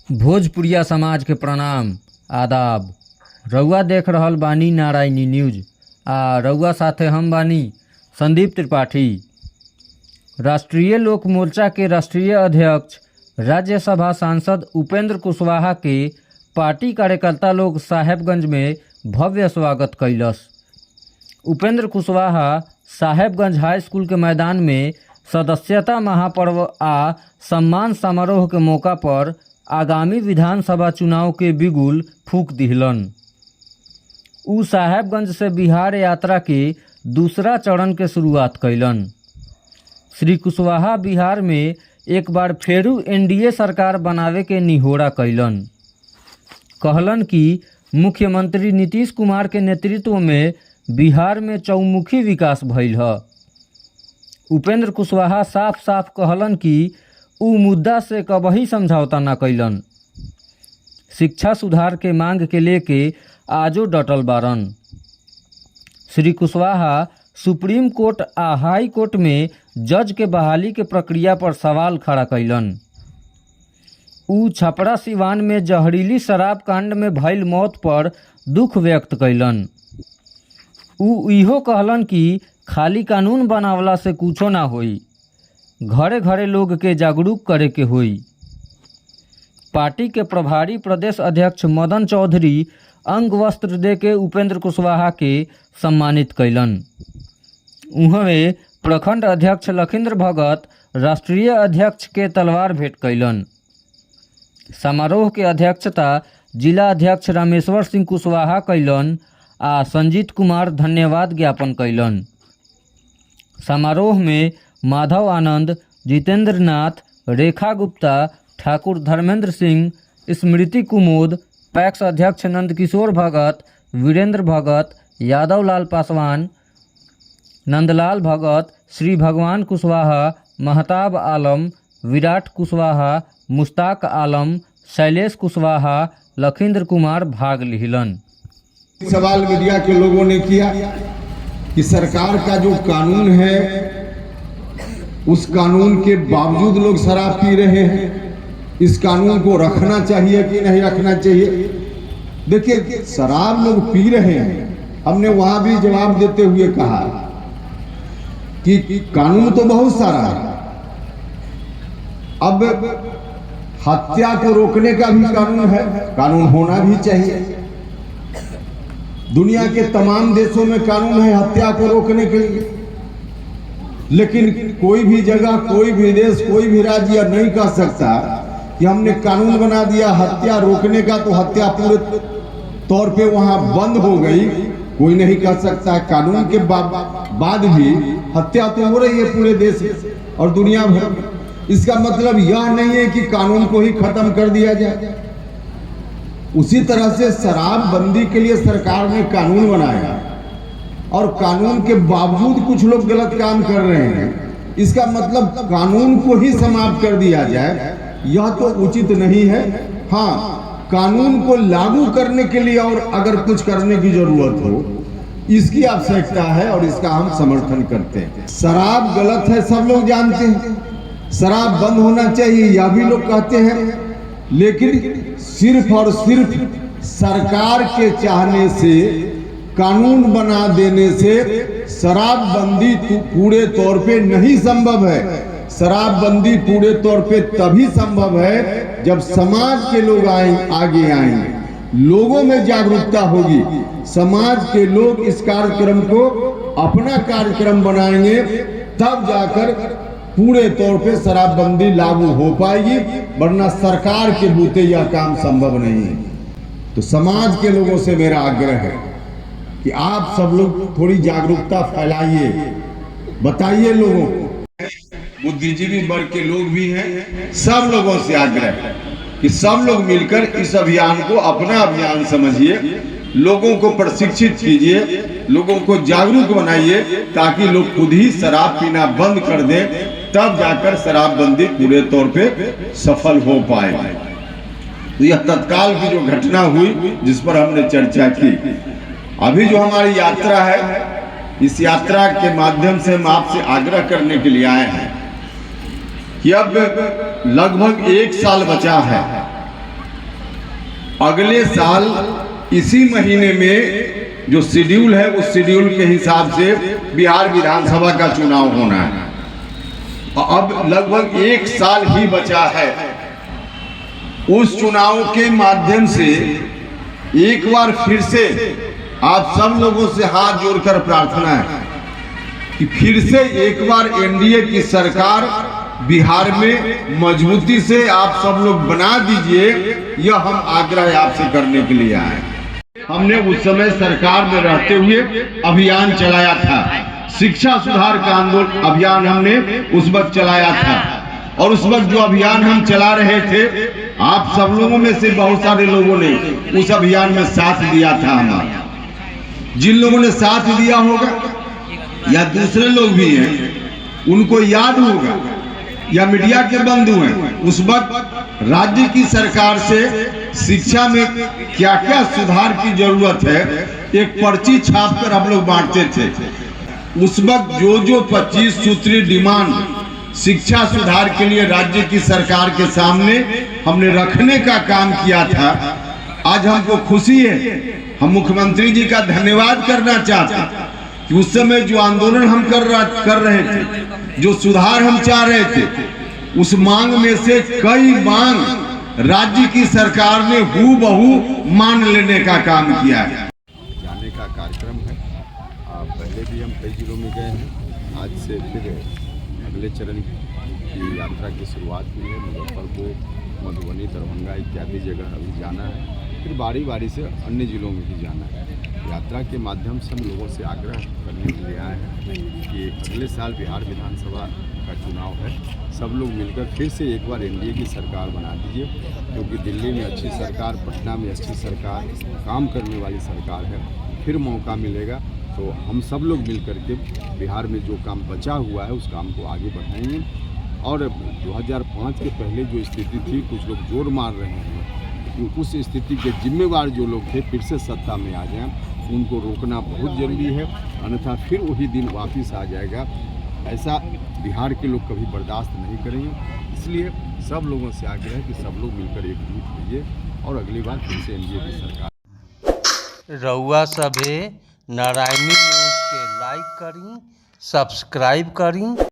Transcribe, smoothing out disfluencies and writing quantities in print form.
भोजपुरिया समाज के प्रणाम आदाब। रउआ देख रहल बानी नारायणी न्यूज आ रउआ साथे हम बानी संदीप त्रिपाठी। राष्ट्रीय लोक मोर्चा के राष्ट्रीय अध्यक्ष राज्यसभा सांसद उपेंद्र कुशवाहा के पार्टी कार्यकर्ता लोग साहेबगंज में भव्य स्वागत callus. Upendra Kushwaha Sahebganj high school के मैदान में सदस्यता महापर्व आ सम्मान समारोह के मौका पर आगामी विधानसभा चुनाव के बिगुल फूंक दिहलन। उ साहेबगंज से बिहार यात्रा के दूसरा चरण के शुरुआत कैलन। श्री कुशवाहा बिहार में एक बार फेरू एनडीए सरकार बनावे के निहोरा कैलन। कहलन कि मुख्यमंत्री नीतीश कुमार के नेतृत्व में बिहार में चौमुखी विकास भइल ह। उपेंद्र कुशवाहा साफ साफ कहलन कि उ मुद्दा से कबही समझौता न कैलन। शिक्षा सुधार के मांग के लेके आजो डटल बारन। श्री कुशवाहा सुप्रीम कोर्ट आ हाई कोर्ट में जज के बहाली के प्रक्रिया पर सवाल खड़ा कैलन। उ छपरा सिवान में जहरीली शराब कांड में भइल मौत पर दुख व्यक्त कैलन। उ इहो कहलन कि खाली कानून बनावला से कुछो ना होई, घरे घरे लोग के जागरूक करे के होई। पार्टी के प्रभारी प्रदेश अध्यक्ष मदन चौधरी अंग वस्त्र दे के उपेंद्र कुशवाहा के सम्मानित कैलन। उहवे प्रखंड अध्यक्ष लखींद्र भगत राष्ट्रीय अध्यक्ष के तलवार भेंट कैलन। समारोह के अध्यक्षता जिला अध्यक्ष रामेश्वर सिंह कुशवाहा कैलन आ संजीत कुमार धन्यवाद ज्ञापन कैलन। समारोह में माधव आनंद, जितेंद्र नाथ, रेखा गुप्ता, ठाकुर धर्मेंद्र सिंह, स्मृति कुमोद, पैक्स अध्यक्ष नंदकिशोर भगत, वीरेंद्र भगत, यादव लाल पासवान, नंदलाल भगत, श्री भगवान कुशवाहा, महताब आलम, विराट कुशवाहा, मुश्ताक आलम, शैलेश कुशवाहा, लखींद्र कुमार भाग लिहलन। सवाल मीडिया के लोगों ने किया कि सरकार का जो कानून है उस कानून के बावजूद लोग शराब पी रहे हैं, इस कानून को रखना चाहिए कि नहीं रखना चाहिए। देखिए, शराब लोग पी रहे हैं, हमने वहां भी जवाब देते हुए कहा कि कानून तो बहुत सारा है। अब हत्या को रोकने का भी कानून है, कानून होना भी चाहिए। दुनिया के तमाम देशों में कानून है हत्या को रोकने के लिए, लेकिन कोई भी जगह, कोई भी देश, कोई भी राज्य नहीं कह सकता कि हमने कानून बना दिया हत्या रोकने का तो हत्या पूरे तौर पे वहां बंद हो गई। कोई नहीं कह सकता। कानून के बाद भी हत्या तो हो रही है पूरे देश और दुनिया भर। इसका मतलब यह नहीं है कि कानून को ही खत्म कर दिया जाए। उसी तरह से शराब बंदी के लिए सरकार ने कानून बनाया और कानून के बावजूद कुछ लोग गलत काम कर रहे हैं। इसका मतलब कानून को ही समाप्त कर दिया जाए, यह तो उचित नहीं है। हाँ, कानून को लागू करने के लिए और अगर कुछ करने की जरूरत हो, इसकी आवश्यकता है और इसका हम समर्थन करते हैं। शराब गलत है, सब लोग जानते हैं। शराब बंद होना चाहिए, यह भी लोग कहते हैं। लेकिन सिर्फ और सिर्फ सरकार के चाहने से, कानून बना देने से शराबबंदी पूरे तौर पे नहीं संभव है। शराबबंदी पूरे तौर पे तभी संभव है जब समाज के लोग आगे आएंगे, लोगों में जागरूकता होगी, समाज के लोग इस कार्यक्रम को अपना कार्यक्रम बनाएंगे, तब जाकर पूरे तौर पे शराबबंदी लागू हो पाएगी, वरना सरकार के बूते यह काम संभव नहीं है। तो समाज के लोगों से मेरा आग्रह है कि आप सब लोग थोड़ी जागरूकता फैलाइए, बताइए लोगों को। बुद्धिजीवी वर्ग के लोग भी हैं, सब लोगों से आग्रह है कि सब लोग मिलकर इस अभियान को अपना अभियान समझिए, लोगों को प्रशिक्षित कीजिए, लोगों को जागरूक बनाइए, ताकि लोग खुद ही शराब पीना बंद कर दें, तब जाकर शराबबंदी पूरे तौर पे सफल हो पाए। तो यह तत्काल की जो घटना हुई जिस पर हमने चर्चा की, अभी जो हमारी यात्रा है, इस यात्रा के माध्यम से हम आपसे आग्रह करने के लिए आए हैं कि अब लगभग 1 साल बचा है अगले साल इसी महीने में जो शेड्यूल है उस शेड्यूल के हिसाब से बिहार विधानसभा का चुनाव होना है। अब लगभग 1 साल ही बचा है। उस चुनाव के माध्यम से एक बार फिर से आप सब लोगों से हाथ जोड़कर प्रार्थना है कि फिर से एक बार एनडीए की सरकार बिहार में मजबूती से आप सब लोग बना दीजिए। यह हम आग्रह आपसे करने के लिए आए। हमने उस समय सरकार में रहते हुए अभियान चलाया था, शिक्षा सुधार का आंदोलन अभियान हमने उस वक्त चलाया था। और उस वक्त जो अभियान हम चला रहे थे, आप सब लोगों में से बहुत सारे लोगों ने उस अभियान में साथ दिया था हमारा। जिन लोगों ने साथ दिया होगा या दूसरे लोग भी हैं, उनको याद होगा या मीडिया के बंधु हैं, उस वक्त राज्य की सरकार से शिक्षा में क्या क्या सुधार की जरूरत है एक पर्ची छापकर हम लोग बांटते थे। उस वक्त जो 25 सूत्री डिमांड शिक्षा सुधार के लिए राज्य की सरकार के सामने हमने रखने का काम किया था, आज हमको खुशी है। हम मुख्यमंत्री जी का धन्यवाद करना चाहते हैं कि उस समय जो आंदोलन हम कर रहे थे, जो सुधार हम चाह रहे थे, उस मांग में से कई मांग राज्य की सरकार ने हूबहू मान लेने का काम किया है। जाने का कार्यक्रम है। पहले भी हम कई जिलों में गए हैं। आज से फिर अगले चरण की यात्रा की शुरुआत हुई है। मुजफ्फरपुर, मधुबनी, दरभंगा इत्यादि जगह अभी जाना है। फिर बारी बारी से अन्य जिलों में भी जाना है। यात्रा के माध्यम से हम लोगों से आग्रह करने के लिए आए हैं कि अगले साल बिहार विधानसभा का चुनाव है। सब लोग मिलकर फिर से एक बार एनडीए की सरकार बना दीजिए, क्योंकि दिल्ली में अच्छी सरकार, पटना में अच्छी सरकार, काम करने वाली सरकार है। फिर मौका मिलेगा तो हम सब लोग मिलकर के बिहार में जो काम बचा हुआ है उस काम को आगे बढ़ाएंगे। और 2005 के पहले जो स्थिति थी, कुछ लोग जोर मार रहे हैं कि उस स्थिति के जिम्मेवार जो लोग थे फिर से सत्ता में आ जाएं, उनको रोकना बहुत ज़रूरी है, अन्यथा फिर वही दिन वापस आ जाएगा। ऐसा बिहार के लोग कभी बर्दाश्त नहीं करेंगे। इसलिए सब लोगों से आग्रह है कि सब लोग मिलकर एकजुट होइए और अगली बार फिर से एनडीए की सरकार। रउआ सभे नारायणी न्यूज़ के लाइक करी, सब्सक्राइब करी।